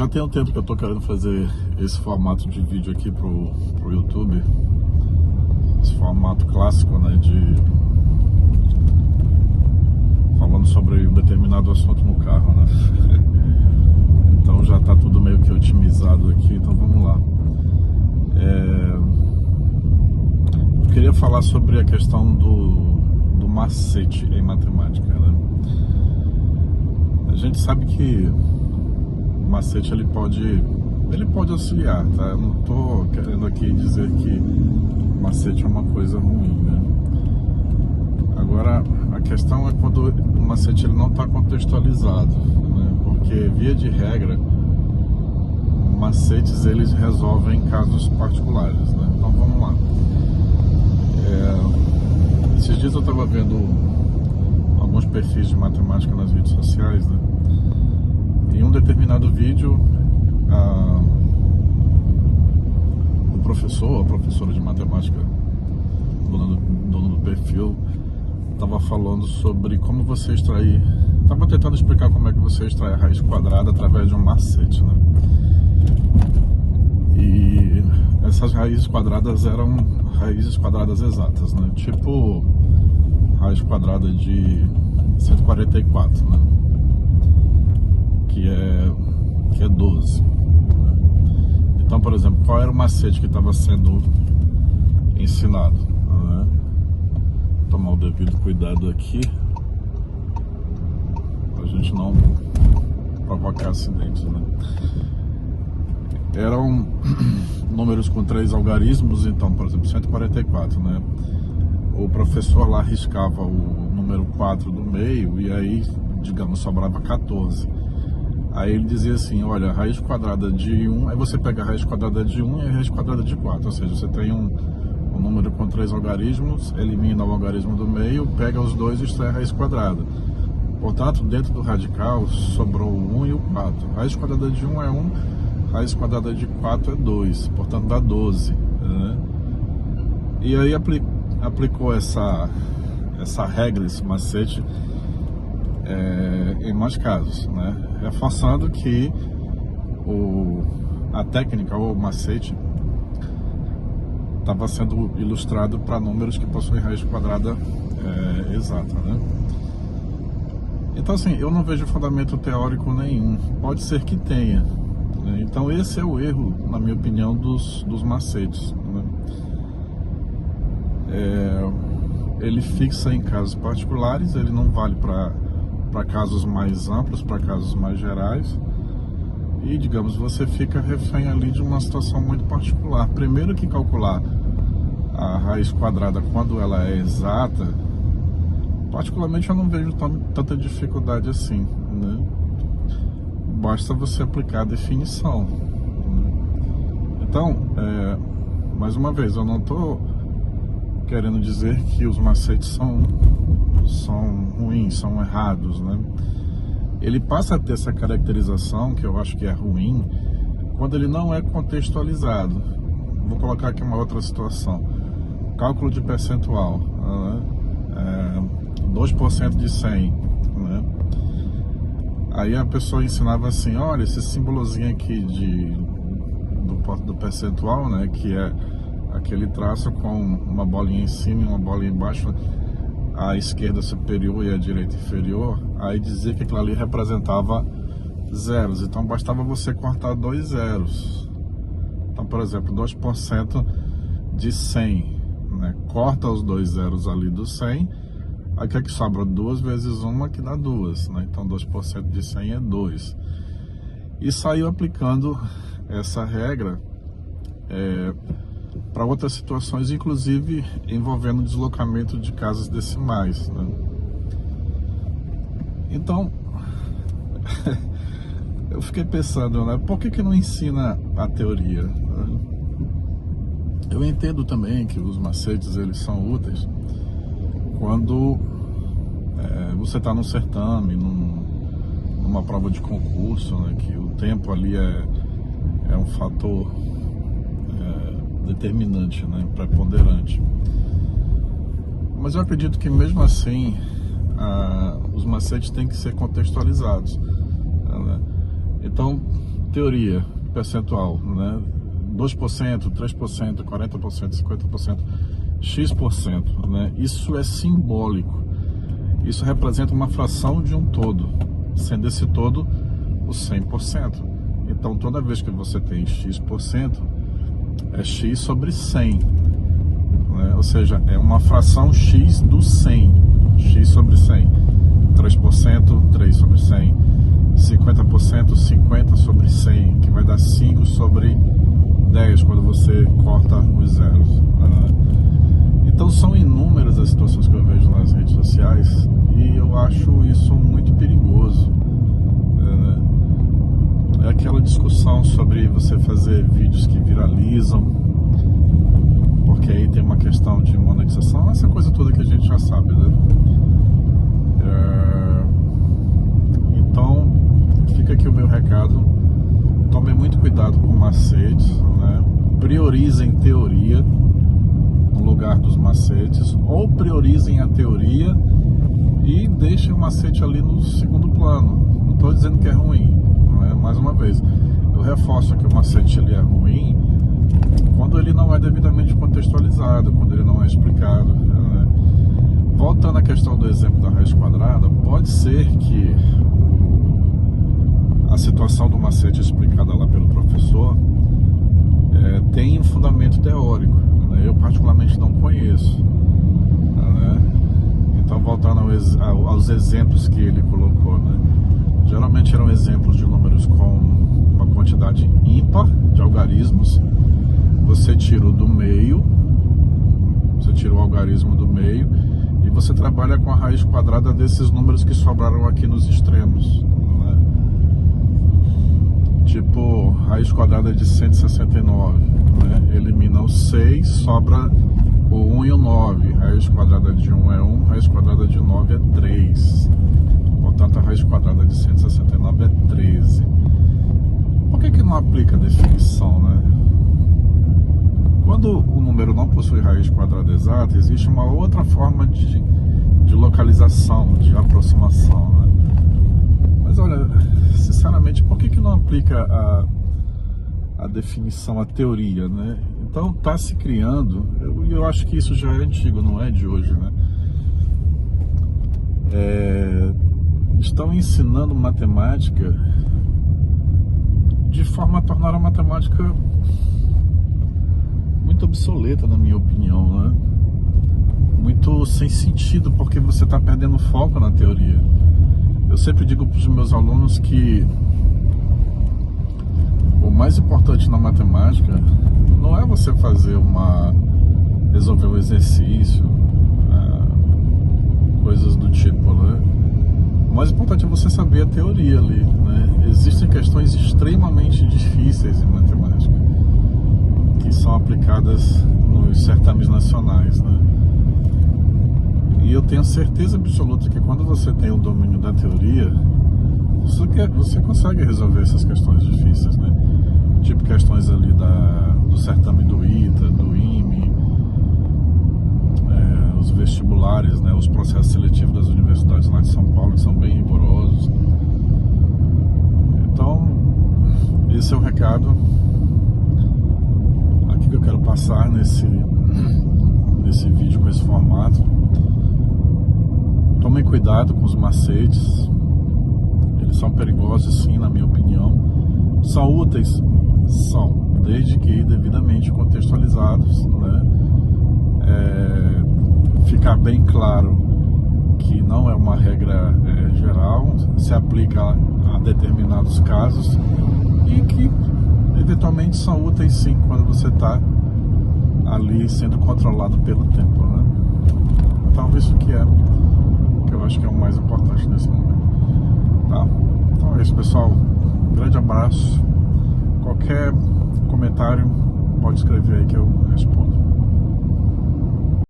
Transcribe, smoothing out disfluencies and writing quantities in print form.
Já tem um tempo que eu tô querendo fazer esse formato de vídeo aqui pro YouTube. Esse formato clássico, né, falando sobre um determinado assunto no carro, né? Então já tá tudo meio que otimizado aqui, então vamos lá. Eu queria falar sobre a questão do macete em matemática, né? A gente sabe que o macete ele pode auxiliar, tá? Eu não tô querendo aqui dizer que macete é uma coisa ruim, né? Agora, a questão é quando o macete ele não está contextualizado, né? Porque, via de regra, macetes eles resolvem casos particulares, né? Então, vamos lá. Esses dias eu estava vendo alguns perfis de matemática nas redes sociais, né? Em um determinado vídeo, o professor, a professora de matemática, dono do perfil, estava falando sobre como você extrair. Estava tentando explicar como é que você extrai a raiz quadrada através de um macete, né? E essas raízes quadradas eram raízes quadradas exatas, né? Tipo raiz quadrada de 144, né? Que é 12. Então, por exemplo, qual era o macete que estava sendo ensinado, né? Tomar o devido cuidado aqui para a gente não provocar acidentes, né? Eram números com 3 algarismos, então, por exemplo, 144, né? O professor lá riscava o número 4 do meio e aí, digamos, sobrava 14. Aí ele dizia assim, olha, a raiz quadrada de 1, aí você pega a raiz quadrada de 1 e a raiz quadrada de 4, ou seja, você tem um número com 3 algarismos, elimina o algarismo do meio, pega os dois e extrai a raiz quadrada. Portanto, dentro do radical sobrou o 1 e o 4. Raiz quadrada de 1 é 1, raiz quadrada de 4 é 2, portanto dá 12, né? E aí aplicou essa regra, esse macete, em mais casos, né? Reforçando que a técnica ou o macete estava sendo ilustrado para números que possuem raiz quadrada exata, né? Então, assim, eu não vejo fundamento teórico nenhum. Pode ser que tenha, né? Então esse é o erro, na minha opinião, dos macetes, né? Ele fixa em casos particulares, ele não vale para casos mais amplos, para casos mais gerais. E, digamos, você fica refém ali de uma situação muito particular. Primeiro que calcular a raiz quadrada quando ela é exata, particularmente eu não vejo tanta dificuldade assim, né? Basta você aplicar a definição, né? Então, mais uma vez, eu não estou querendo dizer que os macetes são ruins, são errados, né? Ele passa a ter essa caracterização, que eu acho que é ruim, quando ele não é contextualizado. Vou colocar aqui uma outra situação. Cálculo de percentual, né? 2% de 100, né? Aí a pessoa ensinava assim, olha, esse símbolozinho aqui do percentual, né? Que é aquele traço com uma bolinha em cima e uma bolinha embaixo, a esquerda superior e a direita inferior, aí dizia que aquilo ali representava zeros, então bastava você cortar 2 zeros. Então, por exemplo, 2% de 100, né? Corta os 2 zeros ali do 100, aí que é que sobra 2 vezes 1, que dá 2, né? Então 2% de 100 é 2. E saiu aplicando essa regra para outras situações, inclusive envolvendo deslocamento de casas decimais, né? Então, eu fiquei pensando, né? Por que não ensina a teoria, né? Eu entendo também que os macetes eles são úteis quando você está num certame, numa prova de concurso, né? Que o tempo ali é um fator determinante, né? Preponderante. Mas eu acredito que mesmo assim os macetes têm que ser contextualizados, né? Então, teoria, percentual, né? 2%, 3%, 40%, 50%, X%, né? Isso é simbólico. Isso representa uma fração de um todo, sendo esse todo o 100%. Então, toda vez que você tem X%, é X sobre 100, né? Ou seja, é uma fração X do 100, X sobre 100. 3%, 3 sobre 100. 50%, 50 sobre 100, que vai dar 5 sobre 10 quando você corta os zeros, né? Então são inúmeras as situações que eu vejo nas redes sociais e eu acho isso muito perigoso. É aquela discussão sobre você fazer vídeos que viralizam, porque aí tem uma questão de monetização, essa coisa toda que a gente já sabe, né? Então fica aqui o meu recado: tomem muito cuidado com macetes, né? Priorizem teoria no lugar dos macetes, ou priorizem a teoria e deixem o macete ali no segundo plano. Não estou dizendo que é ruim, não é? Mais uma vez, eu reforço que o macete ele é ruim quando ele não é devidamente contextualizado, quando ele não é explicado, né? Voltando à questão do exemplo da raiz quadrada, pode ser que a situação do macete explicada lá pelo professor tem um fundamento teórico, né? Eu particularmente não conheço, né? Então, voltando aos exemplos que ele colocou, né? Geralmente eram exemplos de números com uma quantidade ímpar de algarismos. Você tira o do meio, você tira o algarismo do meio e você trabalha com a raiz quadrada desses números que sobraram aqui nos extremos, né? Tipo, raiz quadrada de 169, né? Elimina o 6, sobra o 1 e o 9. Raiz quadrada de 1 é 1, raiz quadrada de 9 é 3. Portanto, a raiz quadrada de 169 é 13. Por que não aplica a definição, né? Quando o número não possui raiz quadrada exata, existe uma outra forma de localização, de aproximação, né? Mas olha, sinceramente, por que não aplica a definição, a teoria, né? Então está se criando, eu acho que isso já é antigo, não é de hoje, né? Estão ensinando matemática de forma a tornar a matemática muito obsoleta, na minha opinião, né? Muito sem sentido, porque você está perdendo foco na teoria. Eu sempre digo para os meus alunos que o mais importante na matemática não é você resolver um exercício, coisas do tipo, né? O mais importante é você saber a teoria ali, né? Existem questões extremamente difíceis em matemática que são aplicadas nos certames nacionais, né? E eu tenho certeza absoluta que quando você tem o domínio da teoria, você consegue resolver essas questões difíceis, né? Tipo questões ali do certame do ITA, do IME, os vestibulares, né? Os processos seletivos das universidades lá de São Paulo, que são bem rigorosos. Então, esse é o recado aqui que eu quero passar nesse vídeo, com esse formato. Tomem cuidado com os macetes, eles são perigosos sim, na minha opinião. São úteis? São, desde que devidamente contextualizados, né? Ficar bem claro que não é uma regra geral, se aplica a determinados casos e que eventualmente são úteis sim quando você está ali sendo controlado pelo tempo, né? Então isso que eu acho que é o mais importante nesse momento, tá? Então é isso, pessoal, um grande abraço. Qualquer comentário pode escrever aí que eu respondo.